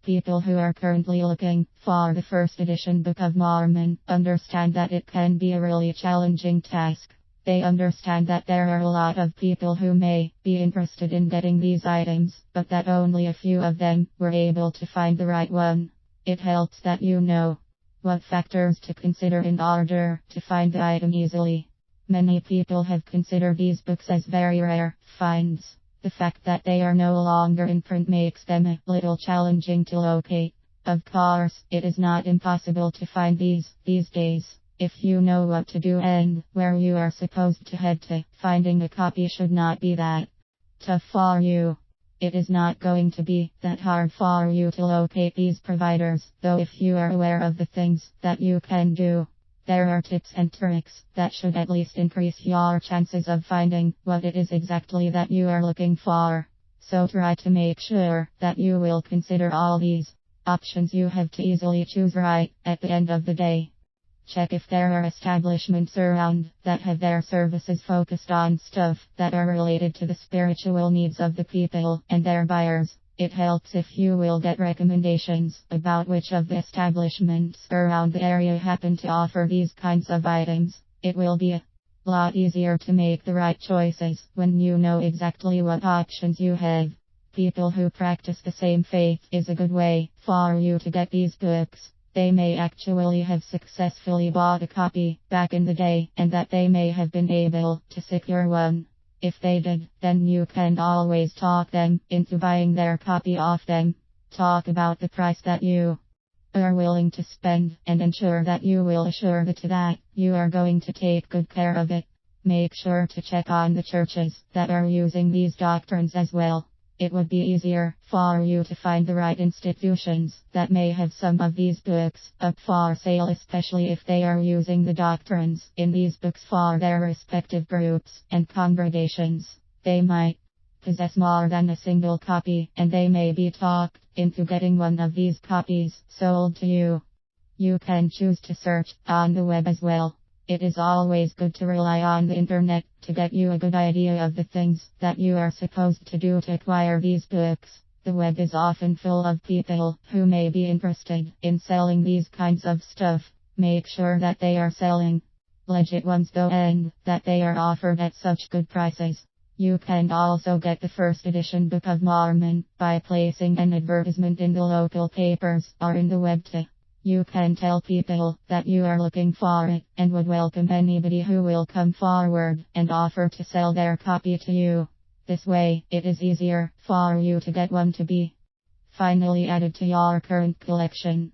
People who are currently looking for the first edition Book of Mormon understand that it can be a really challenging task. They understand that there are a lot of people who may be interested in getting these items, but that only a few of them were able to find the right one. It helps that you know what factors to consider in order to find the item easily. Many people have considered these books as very rare finds. The fact that they are no longer in print makes them a little challenging to locate. Of course, it is not impossible to find these days. If you know what to do and where you are supposed to head to, finding a copy should not be that tough for you. It is not going to be that hard for you to locate these providers, though if you are aware of the things that you can do, there are tips and tricks that should at least increase your chances of finding what it is exactly that you are looking for. So try to make sure that you will consider all these options you have to easily choose right at the end of the day. Check if there are establishments around that have their services focused on stuff that are related to the spiritual needs of the people and their buyers. It helps if you will get recommendations about which of the establishments around the area happen to offer these kinds of items. It will be a lot easier to make the right choices when you know exactly what options you have. People who practice the same faith is a good way for you to get these books. They may actually have successfully bought a copy back in the day, and that they may have been able to secure one. If they did, then you can always talk them into buying their copy off them. Talk about the price that you are willing to spend, and ensure that you will assure that you are going to take good care of it. Make sure to check on the churches that are using these doctrines as well. It would be easier for you to find the right institutions that may have some of these books up for sale, especially if they are using the doctrines in these books for their respective groups and congregations. They might possess more than a single copy, and they may be talked into getting one of these copies sold to you. You can choose to search on the web as well. It is always good to rely on the internet to get you a good idea of the things that you are supposed to do to acquire these books. The web is often full of people who may be interested in selling these kinds of stuff. Make sure that they are selling legit ones though, and that they are offered at such good prices. You can also get the first edition Book of Mormon by placing an advertisement in the local papers or in the web too. You can tell people that you are looking for it and would welcome anybody who will come forward and offer to sell their copy to you. This way, it is easier for you to get one to be finally added to your current collection.